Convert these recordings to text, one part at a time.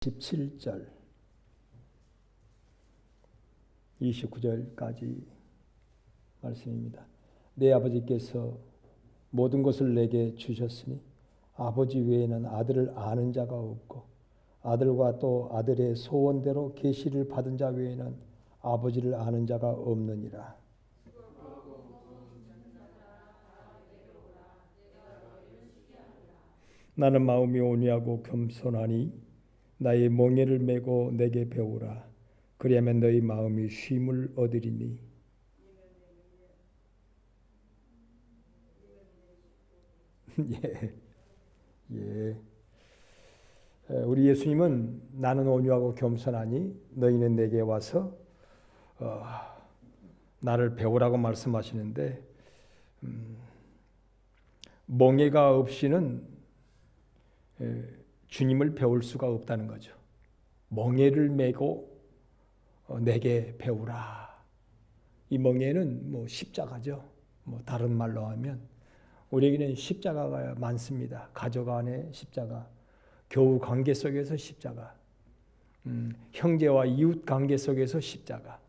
17절 29절까지 말씀입니다. 내 아버지께서 모든 것을 내게 주셨으니 아버지 외에는 아들을 아는 자가 없고 아들과 또 아들의 소원대로 계시를 받은 자 외에는 아버지를 아는 자가 없느니라. 나는 마음이 온유하고 겸손하니 나의 멍에를 메고 내게 배우라. 그리하면 너희 마음이 쉼을 얻으리니. 예. 우리 예수님은 나는 온유하고 겸손하니 너희는 내게 와서 나를 배우라고 말씀하시는데 멍에가 없이는 주님을 배울 수가 없다는 거죠. 멍에를 메고 내게 배우라. 이 멍에는 십자가죠. 다른 말로 하면 우리에게는 십자가가 많습니다. 가족 안에 십자가, 교우 관계 속에서 십자가, 형제와 이웃 관계 속에서 십자가.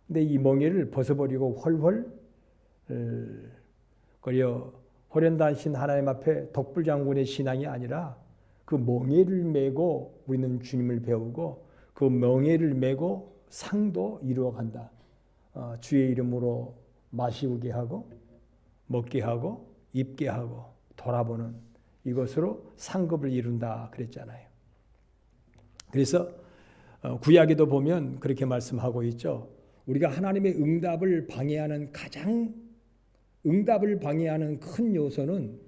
근데 이 멍에를 벗어버리고 헐헐 거려 호련단신 하나님 앞에 독불장군의 신앙이 아니라 그 멍에를 메고 우리는 주님을 배우고 그 멍에를 메고 상도 이루어간다. 주의 이름으로 마시게 하고 먹게 하고 입게 하고 돌아보는 이것으로 상급을 이룬다 그랬잖아요. 그래서 구약에도 보면 그렇게 말씀하고 있죠. 우리가 하나님의 응답을 방해하는 큰 요소는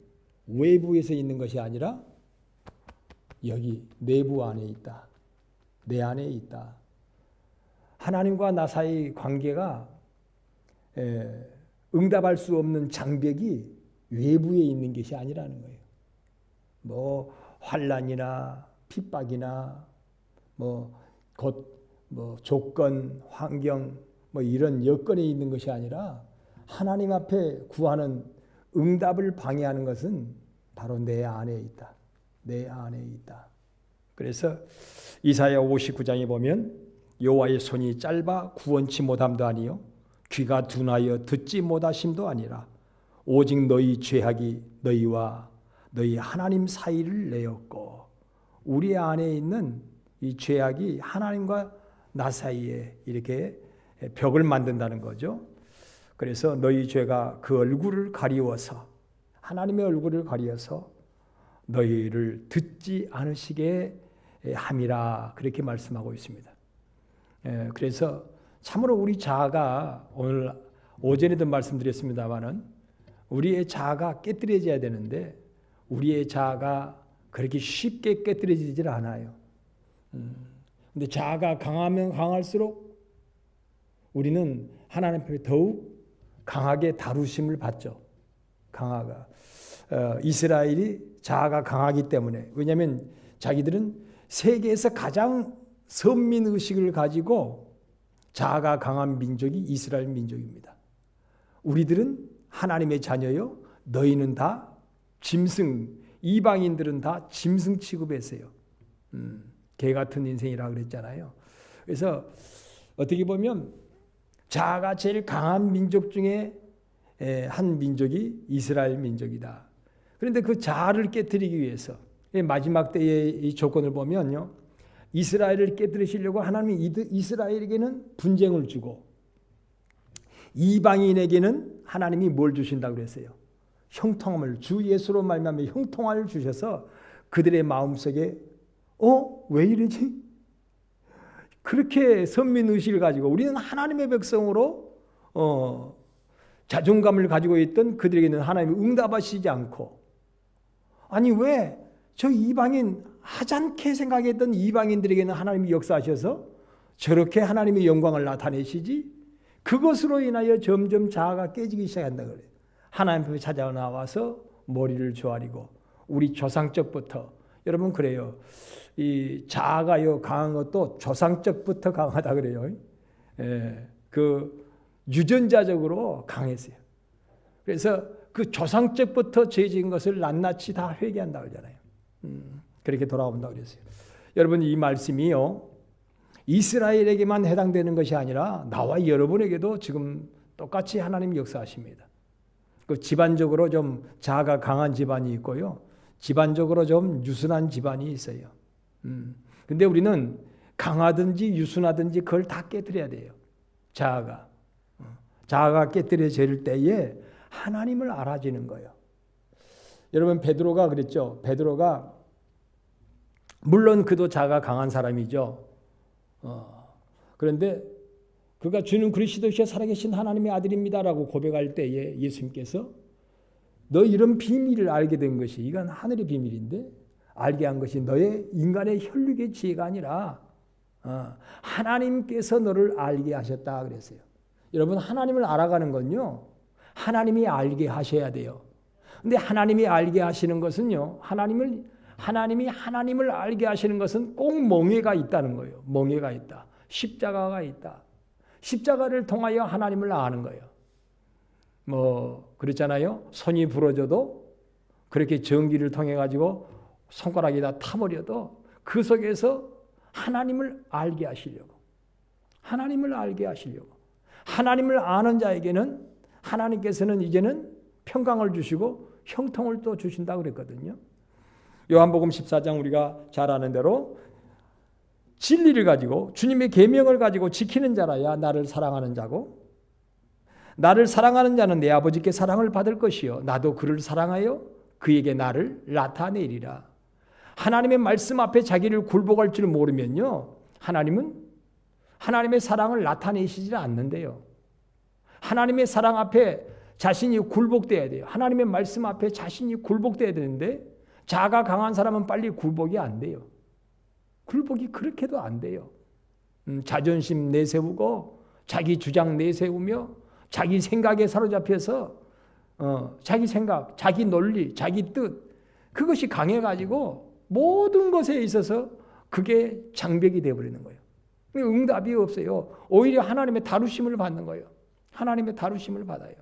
외부에서 있는 것이 아니라 여기 내부 안에 있다. 내 안에 있다. 하나님과 나 사이 관계가 응답할 수 없는 장벽이 외부에 있는 것이 아니라는 거예요. 환난이나 핍박이나 조건, 환경 이런 여건에 있는 것이 아니라 하나님 앞에 구하는 응답을 방해하는 것은 바로 내 안에 있다. 내 안에 있다. 그래서 이사야 59장에 보면 여호와의 손이 짧아 구원치 못함도 아니요 귀가 둔하여 듣지 못하심도 아니라 오직 너희 죄악이 너희와 너희 하나님 사이를 내었고 우리 안에 있는 이 죄악이 하나님과 나 사이에 이렇게 벽을 만든다는 거죠. 그래서 너희 죄가 그 얼굴을 가리워서 하나님의 얼굴을 가리워서 너희를 듣지 않으시게 함이라 그렇게 말씀하고 있습니다. 그래서 참으로 우리 자아가 오늘 오전에도 말씀드렸습니다마는 우리의 자아가 깨뜨려져야 되는데 우리의 자아가 그렇게 쉽게 깨뜨려지질 않아요. 근데 자아가 강하면 강할수록 우리는 하나님 앞에 더욱 강하게 다루심을 받죠. 이스라엘이 자아가 강하기 때문에 왜냐하면 자기들은 세계에서 가장 선민의식을 가지고 자아가 강한 민족이 이스라엘 민족입니다. 우리들은 하나님의 자녀요 너희는 다 짐승 이방인들은 다 짐승 취급했어요. 개 같은 인생이라 그랬잖아요. 그래서 어떻게 보면 자아가 제일 강한 민족 중에 한 민족이 이스라엘 민족이다. 그런데 그 자아를 깨뜨리기 위해서 마지막 때의 이 조건을 보면요. 이스라엘을 깨뜨리시려고 하나님이 이스라엘에게는 분쟁을 주고 이방인에게는 하나님이 뭘 주신다고 그랬어요? 형통함을 주 예수로 말미암아 형통함을 주셔서 그들의 마음속에 왜 이러지? 그렇게 선민의식을 가지고 우리는 하나님의 백성으로 자존감을 가지고 있던 그들에게는 하나님이 응답하시지 않고 아니 왜 저 이방인 하찮게 생각했던 이방인들에게는 하나님이 역사하셔서 저렇게 하나님의 영광을 나타내시지? 그것으로 인하여 점점 자아가 깨지기 시작한다 그래요. 하나님 앞에 찾아 나와서 머리를 조아리고 우리 조상적부터 여러분 그래요. 이 자아가요 강한 것도 조상적부터 강하다 그래요. 그 유전자적으로 강했어요. 그래서 그 조상적부터 죄진 것을 낱낱이 다 회개한다 그러잖아요. 그렇게 돌아온다고 그랬어요. 여러분 이 말씀이요, 이스라엘에게만 해당되는 것이 아니라 나와 여러분에게도 지금 똑같이 하나님이 역사하십니다. 그 집안적으로 좀 자아가 강한 집안이 있고요, 집안적으로 좀 유순한 집안이 있어요. 근데 우리는 강하든지 유순하든지 그걸 다 깨뜨려야 돼요. 자아가 깨뜨려질 때에 하나님을 알아지는 거예요. 여러분 베드로가 그랬죠. 베드로가 물론 그도 자아가 강한 사람이죠. 그런데 그가 주는 그리스도시여 살아계신 하나님의 아들입니다라고 고백할 때에 예수님께서 너 이런 비밀을 알게 된 것이 이건 하늘의 비밀인데 알게 한 것이 너의 인간의 혈육의 지혜가 아니라 하나님께서 너를 알게 하셨다 그랬어요. 여러분 하나님을 알아가는 건요, 하나님이 알게 하셔야 돼요. 근데 하나님이 알게 하시는 것은요, 하나님이 하나님을 알게 하시는 것은 꼭 멍에가 있다는 거예요. 멍에가 있다. 십자가가 있다. 십자가를 통하여 하나님을 아는 거예요. 뭐 그렇잖아요. 손이 부러져도 그렇게 전기를 통해 가지고 손가락이 다 타버려도 그 속에서 하나님을 알게 하시려고, 하나님을 알게 하시려고, 하나님을 아는 자에게는 하나님께서는 이제는 평강을 주시고 형통을 또 주신다고 그랬거든요. 요한복음 14장 우리가 잘 아는 대로 진리를 가지고 주님의 계명을 가지고 지키는 자라야 나를 사랑하는 자고, 나를 사랑하는 자는 내 아버지께 사랑을 받을 것이요 나도 그를 사랑하여 그에게 나를 나타내리라. 하나님의 말씀 앞에 자기를 굴복할 줄 모르면요, 하나님은 하나님의 사랑을 나타내시지 않는데요. 하나님의 사랑 앞에 자신이 굴복돼야 돼요. 하나님의 말씀 앞에 자신이 굴복돼야 되는데 자아가 강한 사람은 빨리 굴복이 안 돼요. 굴복이 그렇게도 안 돼요. 자존심 내세우고 자기 주장 내세우며 자기 생각에 사로잡혀서 자기 생각, 자기 논리, 자기 뜻, 그것이 강해가지고 모든 것에 있어서 그게 장벽이 되어버리는 거예요. 응답이 없어요. 오히려 하나님의 다루심을 받는 거예요. 하나님의 다루심을 받아요.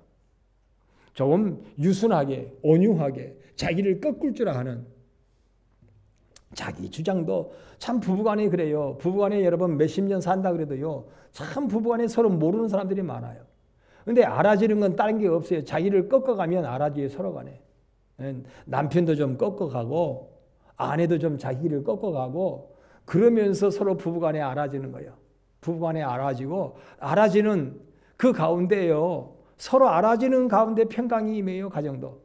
조금 유순하게, 온유하게 자기를 꺾을 줄 아는, 자기 주장도 참 부부간에 그래요. 부부간에 여러분 몇십 년 산다 그래도요, 참 부부간에 서로 모르는 사람들이 많아요. 근데 알아지는 건 다른 게 없어요. 자기를 꺾어가면 알아지요, 서로 간에. 남편도 좀 꺾어가고 아내도 좀 자기를 꺾어가고 그러면서 서로 부부간에 알아지는 거예요. 부부간에 알아지고 알아지는 그 가운데요, 서로 알아지는 가운데 평강이 임해요. 가정도.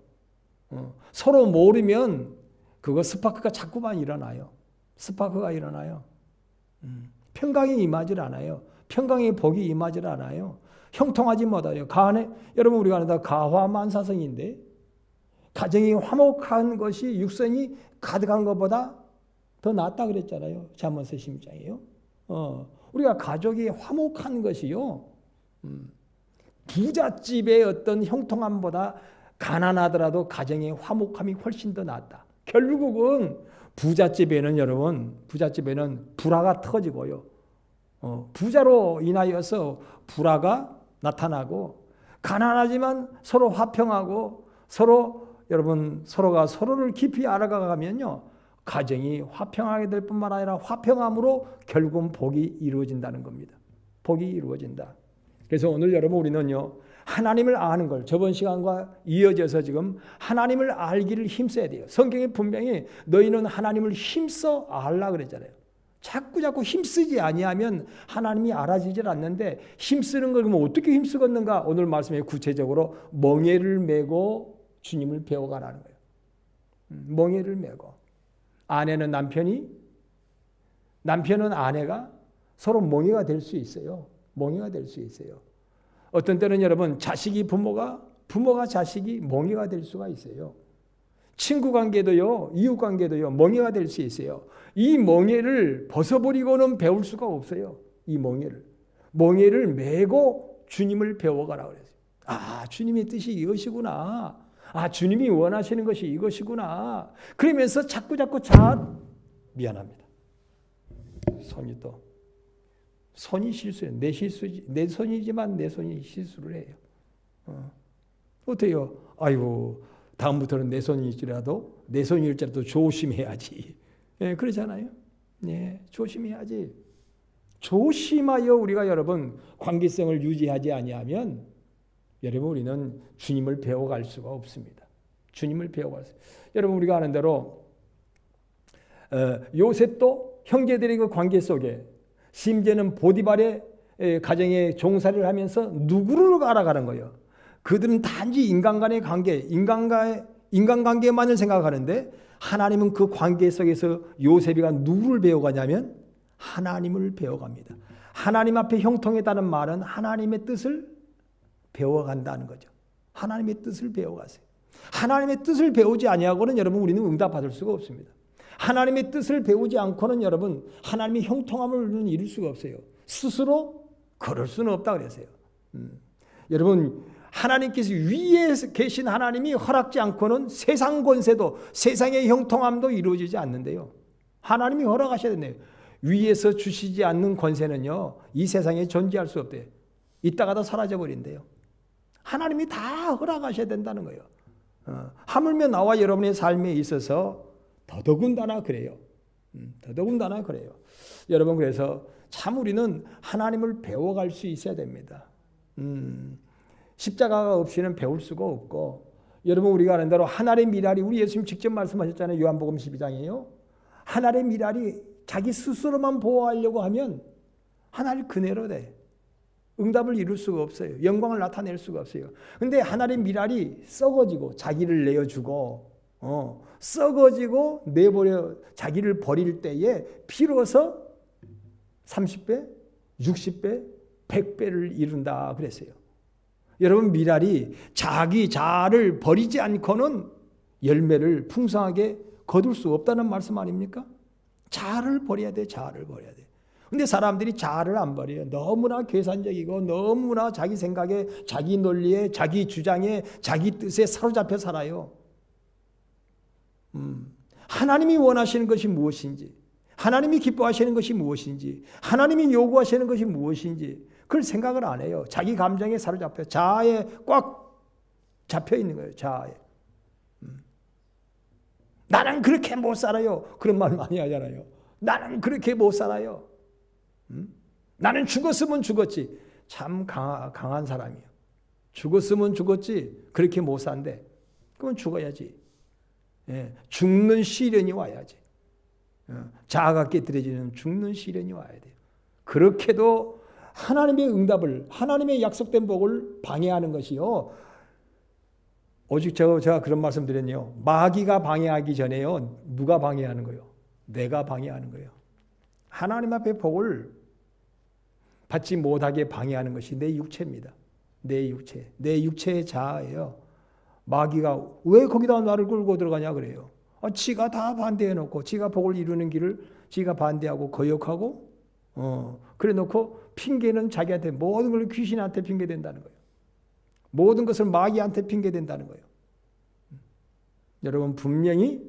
서로 모르면 그거 스파크가 자꾸만 일어나요. 스파크가 일어나요. 평강이 임하질 않아요. 평강의 복이 임하질 않아요. 형통하지 못해요. 여러분 우리가 아는 가화만사성인데, 가정이 화목한 것이 육선이 가득한 것보다 더 낫다 그랬잖아요. 잠언서 16장이에요. 우리가 가족이 화목한 것이요, 부잣집의 어떤 형통함보다 가난하더라도 가정의 화목함이 훨씬 더 낫다. 결국은 부잣집에는 여러분, 부잣집에는 불화가 터지고요, 부자로 인하여서 불화가 나타나고, 가난하지만 서로 화평하고 서로가 서로를 깊이 알아가면요, 가정이 화평하게 될 뿐만 아니라 화평함으로 결국은 복이 이루어진다는 겁니다. 복이 이루어진다. 그래서 오늘 여러분 우리는요, 하나님을 아는 걸, 저번 시간과 이어져서 지금 하나님을 알기를 힘써야 돼요. 성경에 분명히 너희는 하나님을 힘써 알라 그랬잖아요. 자꾸 힘쓰지 아니하면 하나님이 알아지질 않는데, 힘쓰는 걸 그러면 어떻게 힘쓰겠는가? 오늘 말씀에 구체적으로 멍에를 메고 주님을 배워가라는 거예요. 멍에를 메고, 아내는 남편은 아내가 서로 멍에가 될 수 있어요. 멍에가 될 수 있어요. 어떤 때는 여러분 자식이 부모가 자식이 멍에가 될 수가 있어요. 친구 관계도요, 이웃 관계도요, 멍에가 될 수 있어요. 이 멍에를 벗어버리고는 배울 수가 없어요. 이 멍에를 메고 주님을 배워가라 그랬어요. 아, 주님의 뜻이 이것이구나. 아, 주님이 원하시는 것이 이것이구나. 그러면서 자꾸 미안합니다. 손이 실수예요. 내 손이지만 내 손이 실수를 해요. 어때요? 아이고, 다음부터는 내 손일지라도 조심해야지. 예, 그러잖아요. 네, 조심해야지. 조심하여 우리가 여러분 관계성을 유지하지 아니하면 여러분 우리는 주님을 배워갈 수가 없습니다. 주님을 배워갈 수. 여러분 우리가 아는 대로 요셉도 형제들의 그 관계 속에 심지어는 보디발의 가정에 종살이를 하면서 누구를 알아가는 거예요. 그들은 단지 인간 간의 관계, 인간관계만을 생각하는데 하나님은 그 관계 속에서 요셉이가 누구를 배워가냐면 하나님을 배워갑니다. 하나님 앞에 형통했다는 말은 하나님의 뜻을 배워간다는 거죠. 하나님의 뜻을 배워가세요. 하나님의 뜻을 배우지 아니하고는 여러분 우리는 응답받을 수가 없습니다. 하나님의 뜻을 배우지 않고는 여러분 하나님의 형통함을 우리는 이룰 수가 없어요. 스스로 그럴 수는 없다 그랬어요. 여러분 하나님께서 위에 계신 하나님이 허락지 않고는 세상 권세도 세상의 형통함도 이루어지지 않는데요. 하나님이 허락하셔야 된대요. 위에서 주시지 않는 권세는요. 이 세상에 존재할 수 없대요. 이따가도 사라져 버린대요. 하나님이 다 허락하셔야 된다는 거예요. 하물며 나와 여러분의 삶에 있어서 더더군다나 그래요. 더더군다나 그래요. 여러분 그래서 참 우리는 하나님을 배워갈 수 있어야 됩니다. 십자가가 없이는 배울 수가 없고 여러분 우리가 아는 대로 하늘의 미랄이 우리 예수님 직접 말씀하셨잖아요. 요한복음 12장에요. 하늘의 미랄이 자기 스스로만 보호하려고 하면 하늘 그대로 돼. 응답을 이룰 수가 없어요. 영광을 나타낼 수가 없어요. 근데 하늘의 미랄이 썩어지고 자기를 내어주고 썩어지고 내버려 자기를 버릴 때에 비로소 30배, 60배, 100배를 이룬다 그랬어요. 여러분 미랄이 자기 자아를 버리지 않고는 열매를 풍성하게 거둘 수 없다는 말씀 아닙니까? 자아를 버려야 돼. 자아를 버려야 돼. 근데 사람들이 자아를 안 버려요. 너무나 계산적이고 너무나 자기 생각에 자기 논리에 자기 주장에 자기 뜻에 사로잡혀 살아요. 하나님이 원하시는 것이 무엇인지 하나님이 기뻐하시는 것이 무엇인지 하나님이 요구하시는 것이 무엇인지 그걸 생각을 안 해요. 자기 감정에 사로잡혀 자아에 꽉 잡혀 있는 거예요. 자아에. 나는 그렇게 못 살아요. 그런 말 많이 하잖아요. 나는 그렇게 못 살아요. 나는 죽었으면 죽었지. 참 강한 사람이에요. 죽었으면 죽었지. 그렇게 못 산대. 그건 죽어야지. 예, 죽는 시련이 와야지. 자아가 깨뜨려지는 죽는 시련이 와야 돼요. 그렇게도 하나님의 응답을 하나님의 약속된 복을 방해하는 것이요. 오직 제가 그런 말씀 드렸네요. 마귀가 방해하기 전에요. 누가 방해하는 거예요? 내가 방해하는 거예요. 하나님 앞에 복을 받지 못하게 방해하는 것이 내 육체입니다. 내 육체. 내 육체의 자아예요. 마귀가 왜 거기다 나를 끌고 들어가냐 그래요. 지가 다 반대해놓고 지가 복을 이루는 길을 지가 반대하고 거역하고 그래 놓고 핑계는 자기한테 모든 걸 귀신한테 핑계댄다는 거예요. 모든 것을 마귀한테 핑계댄다는 거예요. 여러분 분명히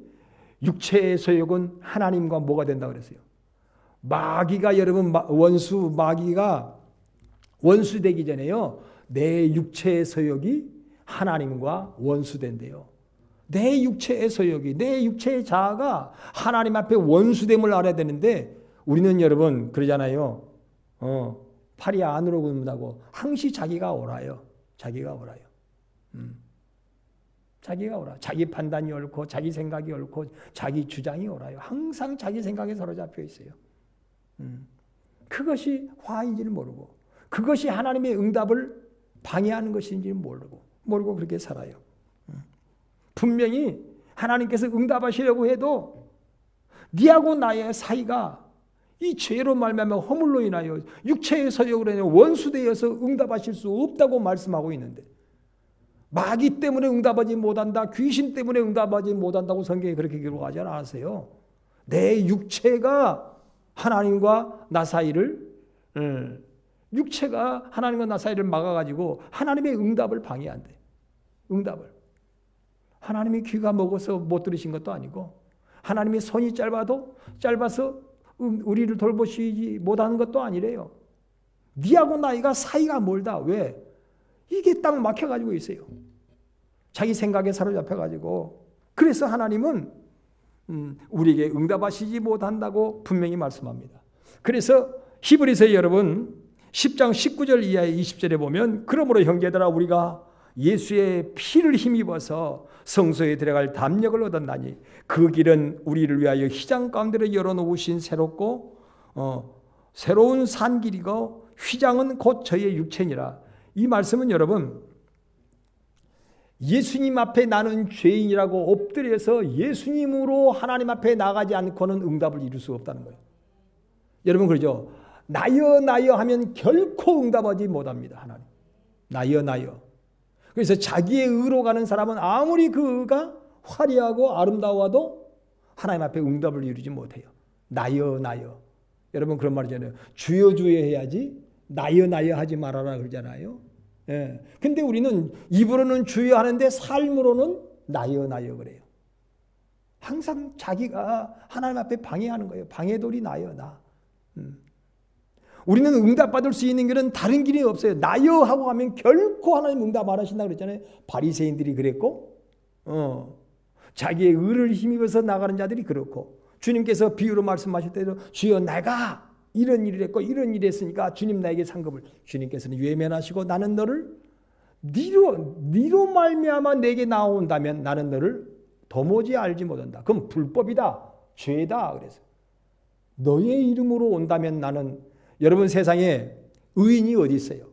육체의 소욕은 하나님과 뭐가 된다고 그랬어요. 마귀가 여러분 마귀가 원수되기 전에요. 내 육체의 소욕이 하나님과 원수된대요. 내 육체의 소욕이 내 육체의 자아가 하나님 앞에 원수됨을 알아야 되는데 우리는 여러분 그러잖아요. 팔이 안으로 굽는다고 항시 자기가 옳아요. 자기가 옳아요. 자기가 옳아. 자기 판단이 옳고 자기 생각이 옳고 자기 주장이 옳아요. 항상 자기 생각에 사로잡혀 있어요. 그것이 화인지를 모르고 그것이 하나님의 응답을 방해하는 것인지를 모르고 그렇게 살아요. 분명히 하나님께서 응답하시려고 해도 네하고 나의 사이가 이 죄로 말미암아 허물로 인하여 육체의 소욕으로 인하여 원수되어서 응답하실 수 없다고 말씀하고 있는데 마귀 때문에 응답하지 못한다. 귀신 때문에 응답하지 못한다고 성경에 그렇게 기록하지 않았어요. 내 육체가 하나님과 나 사이를 육체가 하나님과 나 사이를 막아가지고 하나님의 응답을 방해한대. 응답을. 하나님이 귀가 먹어서 못 들으신 것도 아니고 하나님이 손이 짧아서 우리를 돌보시지 못하는 것도 아니래요. 니하고 나이가 사이가 멀다. 왜? 이게 딱 막혀가지고 있어요. 자기 생각에 사로잡혀가지고. 그래서 하나님은 우리에게 응답하시지 못한다고 분명히 말씀합니다. 그래서 히브리서 여러분 10장 19절 이하의 20절에 보면 그러므로 형제들아 우리가 예수의 피를 힘입어서 성소에 들어갈 담력을 얻었나니 그 길은 우리를 위하여 휘장 가운데로 열어놓으신 새로운 산길이고 휘장은 곧 저의 육체니라. 이 말씀은 여러분 예수님 앞에 나는 죄인이라고 엎드려서 예수님으로 하나님 앞에 나가지 않고는 응답을 이룰 수 없다는 거예요. 여러분 그러죠? 나여 하면 결코 응답하지 못합니다. 하나님 나여. 그래서 자기의 의로 가는 사람은 아무리 그 의가 화려하고 아름다워도 하나님 앞에 응답을 이루지 못해요. 나여. 여러분 그런 말이잖아요. 주여 해야지 나여 하지 말아라 그러잖아요. 예. 근데 우리는 입으로는 주여 하는데 삶으로는 나여 그래요. 항상 자기가 하나님 앞에 방해하는 거예요. 방해돌이 나. 우리는 응답받을 수 있는 길은 다른 길이 없어요. 나여 하고 하면 결코 하나님 응답 안 하신다 그랬잖아요. 바리새인들이 그랬고 자기의 의를 힘입어서 나가는 자들이 그렇고 주님께서 비유로 말씀하실 때도 주여 내가 이런 일을 했고 이런 일을 했으니까 주님 나에게 상급을 주님께서는 외면하시고 나는 너를 니로 말미암아 내게 나온다면 나는 너를 도무지 알지 못한다. 그럼 불법이다. 죄다. 그래서 너의 이름으로 온다면 나는 여러분 세상에 의인이 어디 있어요?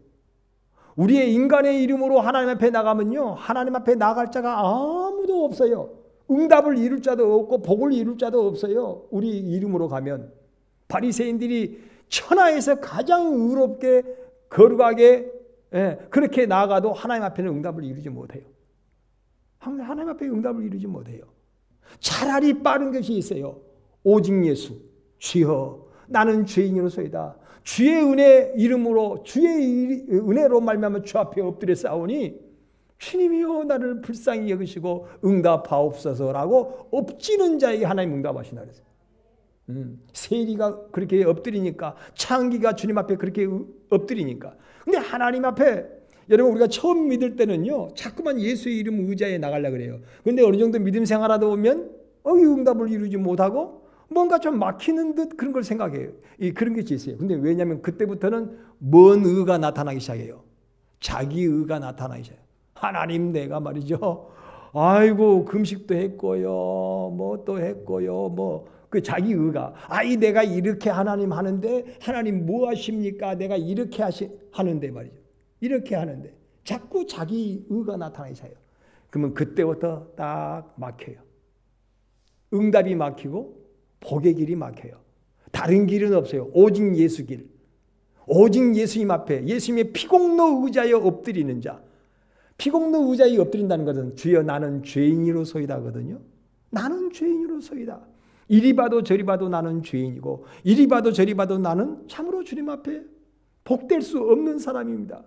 우리의 인간의 이름으로 하나님 앞에 나가면요. 하나님 앞에 나갈 자가 아무도 없어요. 응답을 이룰 자도 없고 복을 이룰 자도 없어요. 우리 이름으로 가면. 바리새인들이 천하에서 가장 의롭게 거룩하게 그렇게 나아가도 하나님 앞에는 응답을 이루지 못해요. 하나님 앞에 응답을 이루지 못해요. 차라리 빠른 것이 있어요. 오직 예수 주여 나는 죄인으로소이다. 주의 은혜 이름으로 주의 은혜로 말미암아 주 앞에 엎드려 싸우니 주님이여 나를 불쌍히 여기시고 응답하옵소서라고 엎지는 자에게 하나님 응답하시나 그랬어요. 세리가 그렇게 엎드리니까 창기가 주님 앞에 그렇게 엎드리니까. 근데 하나님 앞에 여러분 우리가 처음 믿을 때는요 자꾸만 예수의 이름 의지하에 나가려고 그래요. 근데 어느 정도 믿음 생활하다 보면 응답을 이루지 못하고 뭔가 좀 막히는 듯 그런 걸 생각해요. 그런 게 있어요. 근데 왜냐하면 그때부터는 먼 의가 나타나기 시작해요. 자기 의가 나타나기 시작해요. 하나님 내가 말이죠. 아이고 금식도 했고요. 뭐 또 했고요. 그 자기 의가 내가 이렇게 하나님 하는데 하나님 뭐 하십니까? 내가 이렇게 하는데 말이죠. 이렇게 하는데 자꾸 자기 의가 나타나기 시작해요. 그러면 그때부터 딱 막혀요. 응답이 막히고 복의 길이 막혀요. 다른 길은 없어요. 오직 예수 길. 오직 예수님 앞에 예수님의 피공로 의자에 엎드리는 자. 피공로 의자에 엎드린다는 것은 주여 나는 죄인이로소이다거든요. 나는 죄인이로소이다. 이리 봐도 저리 봐도 나는 죄인이고 이리 봐도 저리 봐도 나는 참으로 주님 앞에 복될 수 없는 사람입니다.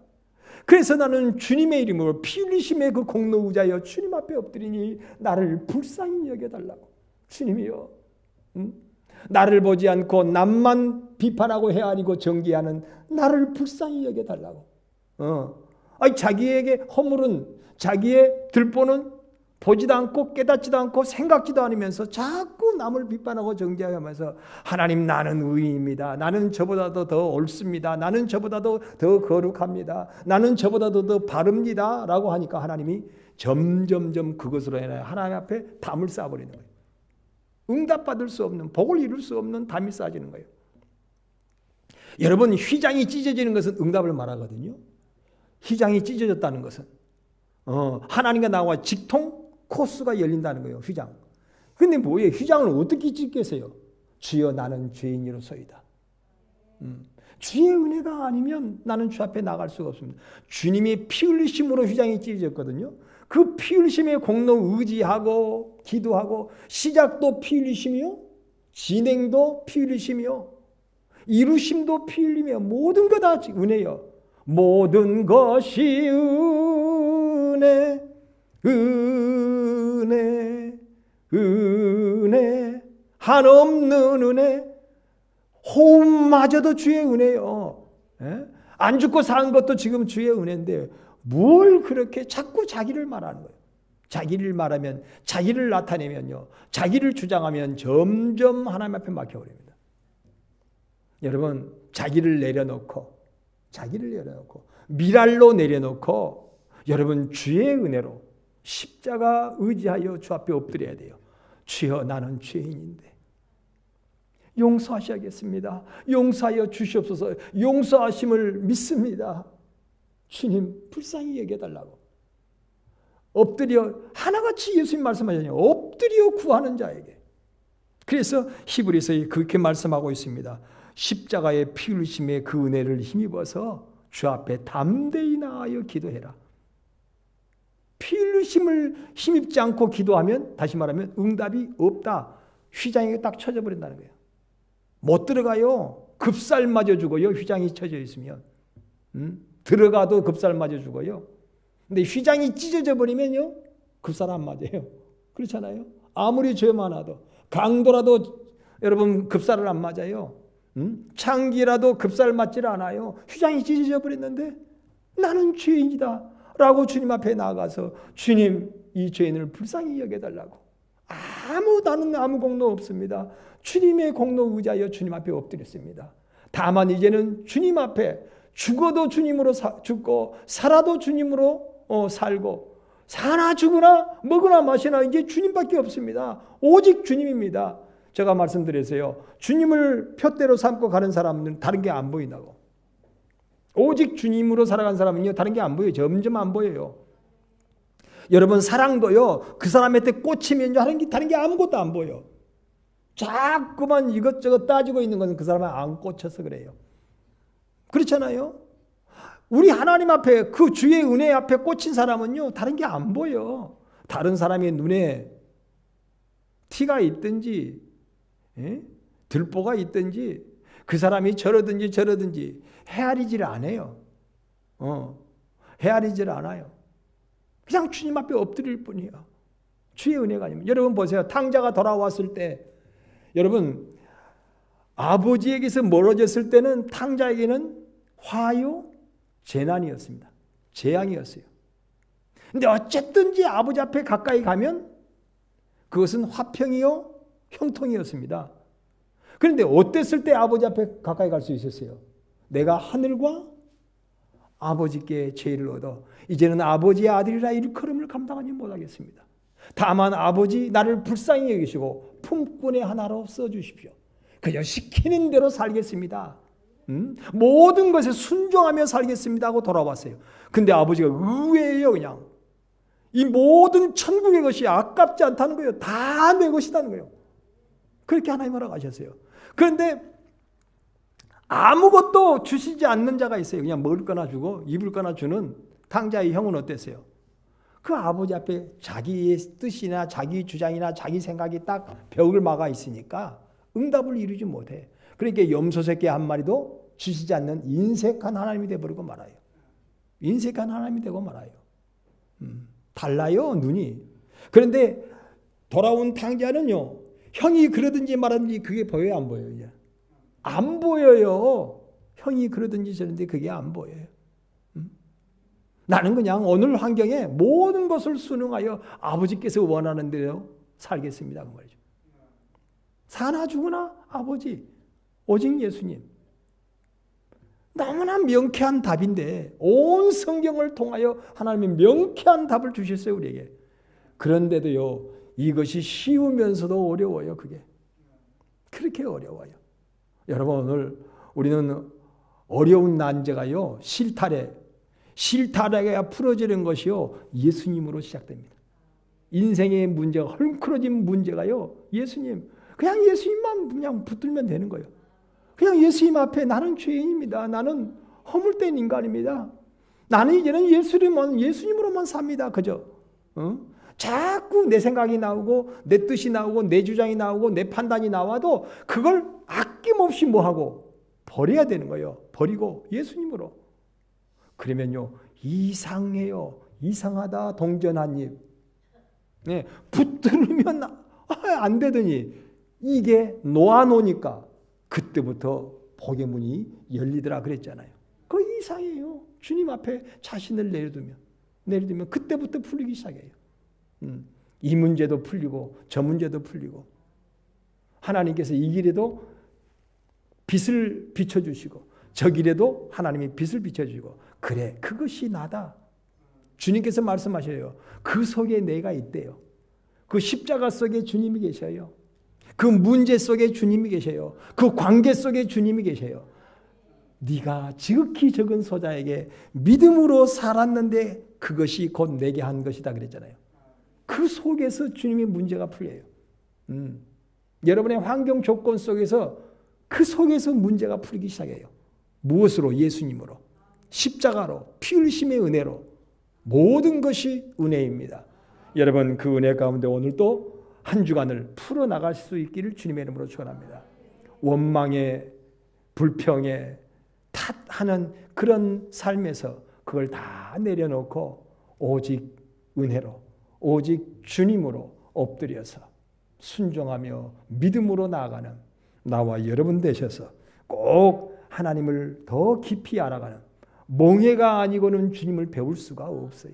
그래서 나는 주님의 이름으로 피 흘리심의 그 공로 의자여 주님 앞에 엎드리니 나를 불쌍히 여겨달라고. 주님이여 나를 보지 않고 남만 비판하고 헤아리고 정죄하는 나를 불쌍히 여겨달라고. 자기에게 허물은 자기의 들보는 보지도 않고 깨닫지도 않고 생각지도 않으면서 자꾸 남을 비판하고 정죄하면서 하나님 나는 의인입니다. 나는 저보다도 더 옳습니다. 나는 저보다도 더 거룩합니다. 나는 저보다도 더 바릅니다. 라고 하니까 하나님이 점점점 그것으로 인하여 하나님 앞에 담을 쌓아버리는 거예요. 응답받을 수 없는 복을 이룰 수 없는 담이 쌓아지는 거예요. 여러분 휘장이 찢어지는 것은 응답을 말하거든요. 휘장이 찢어졌다는 것은 하나님과 나와 직통 코스가 열린다는 거예요. 휘장. 근데 뭐예요? 휘장을 어떻게 찢겠어요? 주여 나는 죄인이로소이다. 주의 은혜가 아니면 나는 주 앞에 나갈 수가 없습니다. 주님의 피 흘리심으로 휘장이 찢어졌거든요. 그 피 흘리심의 공로 의지하고 기도하고 시작도 피 흘리심이요. 진행도 피 흘리심이요. 이루심도 피 흘리며 모든 것 다 은혜요. 모든 것이 은혜 한없는 은혜 호흡마저도 주의 은혜요. 안 죽고 산 것도 지금 주의 은혜인데 뭘 그렇게 자꾸 자기를 말하는 거예요. 자기를 말하면, 자기를 나타내면요, 자기를 주장하면 점점 하나님 앞에 막혀버립니다. 여러분, 자기를 내려놓고 미랄로 내려놓고 여러분 주의 은혜로 십자가 의지하여 주 앞에 엎드려야 돼요. 주여, 나는 죄인인데 용서하셔야겠습니다. 용서하여 주시옵소서. 용서하심을 믿습니다. 주님, 불쌍히 여겨달라고. 엎드려, 하나같이 예수님 말씀하셨잖아요. 엎드려 구하는 자에게. 그래서 히브리서에 그렇게 말씀하고 있습니다. 십자가의 피 흘리심의 그 은혜를 힘입어서 주 앞에 담대히 나아가여 기도해라. 피 흘리심을 힘입지 않고 기도하면, 다시 말하면 응답이 없다. 휘장이 딱 쳐져 버린다는 거예요. 못 들어가요. 급살 맞아 죽어요. 휘장이 쳐져 있으면. 들어가도 급살 맞아 죽어요. 근데 휘장이 찢어져 버리면요, 급살 안 맞아요. 그렇잖아요. 아무리 죄 많아도, 강도라도 여러분 급살을 안 맞아요. 창기라도 급살 맞질 않아요. 휘장이 찢어져 버렸는데 나는 죄인이다 라고 주님 앞에 나가서, 주님, 이 죄인을 불쌍히 여겨달라고. 나는 아무 공로 없습니다. 주님의 공로 의지하여 주님 앞에 엎드렸습니다. 다만 이제는 주님 앞에 죽어도 주님으로 죽고 살아도 주님으로 살고, 사나 죽으나 먹으나 마시나 이제 주님밖에 없습니다. 오직 주님입니다. 제가 말씀드렸어요. 주님을 표대로 삼고 가는 사람은 다른 게 안 보인다고. 오직 주님으로 살아간 사람은요, 다른 게 안 보여요. 점점 안 보여요. 여러분, 사랑도요, 그 사람한테 꽂히면요, 다른 게 아무것도 안 보여. 자꾸만 이것저것 따지고 있는 것은 그 사람은 안 꽂혀서 그래요. 그렇잖아요. 우리 하나님 앞에, 그 주의 은혜 앞에 꽂힌 사람은요, 다른 게 안 보여. 다른 사람의 눈에 티가 있든지, 들보가 있든지, 그 사람이 저러든지 헤아리질 않아요. 헤아리질 않아요. 그냥 주님 앞에 엎드릴 뿐이에요. 주의 은혜가 아니면. 여러분 보세요. 탕자가 돌아왔을 때, 여러분, 아버지에게서 멀어졌을 때는 탕자에게는 화요, 재난이었습니다. 재앙이었어요. 근데 어쨌든지 아버지 앞에 가까이 가면 그것은 화평이요, 형통이었습니다. 그런데 어땠을 때 아버지 앞에 가까이 갈 수 있었어요? 내가 하늘과 아버지께 죄를 얻어 이제는 아버지의 아들이라 일컬음을 감당하지 못하겠습니다. 다만 아버지, 나를 불쌍히 여기시고 품꾼의 하나로 써주십시오. 그저 시키는 대로 살겠습니다. 모든 것에 순종하며 살겠습니다 하고 돌아왔어요. 근데 아버지가 의외예요. 그냥 이 모든 천국의 것이 아깝지 않다는 거예요. 다 내 것이라는 거예요. 그렇게 하나님 허락하셨어요. 그런데 아무것도 주시지 않는 자가 있어요. 그냥 먹을 거나 주고 입을 거나 주는 탕자의 형은 어땠어요? 그 아버지 앞에 자기의 뜻이나 자기 주장이나 자기 생각이 딱 벽을 막아 있으니까 응답을 이루지 못해. 그러니까 염소 새끼 한 마리도 주시지 않는 인색한 하나님이 되어버리고 말아요. 인색한 하나님이 되고 말아요. 달라요, 눈이. 그런데 돌아온 탕자는요, 형이 그러든지 말하든지 그게 보여요, 안 보여요? 이제? 안 보여요. 형이 그러든지 저러든지 그게 안 보여요. 나는 그냥 오늘 환경에 모든 것을 순응하여 아버지께서 원하는 대로 살겠습니다. 그 말이죠. 사나 죽으나 아버지, 오직 예수님. 너무나 명쾌한 답인데 온 성경을 통하여 하나님이 명쾌한 답을 주셨어요, 우리에게. 그런데도요, 이것이 쉬우면서도 어려워요. 그게 그렇게 어려워요. 여러분, 오늘 우리는 어려운 난제가요, 실타래가 풀어지는 것이요, 예수님으로 시작됩니다. 인생의 문제가 헐크러진 문제가요, 예수님, 그냥 예수님만 그냥 붙들면 되는 거예요. 그냥 예수님 앞에 나는 죄인입니다. 나는 허물된 인간입니다. 나는 이제는 예수님으로만 삽니다. 그죠? 자꾸 내 생각이 나오고 내 뜻이 나오고 내 주장이 나오고 내 판단이 나와도 그걸 아낌없이 뭐하고 버려야 되는 거예요. 버리고 예수님으로. 그러면요, 이상해요. 이상하다 동전 한 입. 네, 붙들으면 안 되더니 이게 놓아놓으니까 그때부터 복의 문이 열리더라 그랬잖아요. 그거 이상해요. 주님 앞에 자신을 내려두면 그때부터 풀리기 시작해요. 이 문제도 풀리고 저 문제도 풀리고 하나님께서 이 길에도 빛을 비춰주시고 저 길에도 하나님이 빛을 비춰주시고 그래 그것이 나다. 주님께서 말씀하셔요. 그 속에 내가 있대요. 그 십자가 속에 주님이 계셔요. 그 문제 속에 주님이 계셔요. 그 관계 속에 주님이 계셔요. 네가 지극히 적은 소자에게 믿음으로 살았는데 그것이 곧 내게 한 것이다 그랬잖아요. 그 속에서 주님의 문제가 풀려요. 여러분의 환경 조건 속에서 그 속에서 문제가 풀리기 시작해요. 무엇으로? 예수님으로. 십자가로. 피 흘리심의 은혜로. 모든 것이 은혜입니다. 여러분 그 은혜 가운데 오늘도 한 주간을 풀어나갈 수 있기를 주님의 이름으로 축원합니다. 원망에 불평에 탓하는 그런 삶에서 그걸 다 내려놓고 오직 은혜로 오직 주님으로 엎드려서 순종하며 믿음으로 나아가는 나와 여러분 되셔서 꼭 하나님을 더 깊이 알아가는 몽해가 아니고는 주님을 배울 수가 없어요.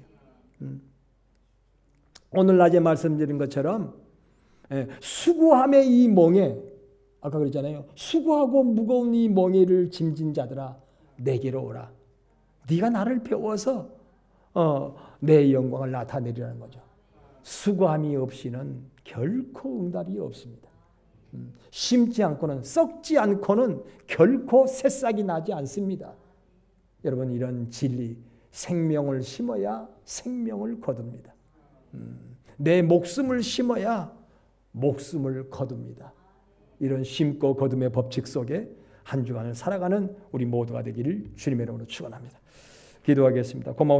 오늘 낮에 말씀드린 것처럼 수고함의 이 멍에 아까 그랬잖아요. 수고하고 무거운 이 멍에를 짐진 자들아 내게로 오라. 네가 나를 배워서 내 영광을 나타내리라는 거죠. 수고함이 없이는 결코 응답이 없습니다. 심지 않고는 썩지 않고는 결코 새싹이 나지 않습니다. 여러분 이런 진리 생명을 심어야 생명을 거둡니다. 내 목숨을 심어야 목숨을 거둡니다. 이런 심고 거둠의 법칙 속에 한 주간을 살아가는 우리 모두가 되기를 주님의 이름으로 축원합니다. 기도하겠습니다. 고마운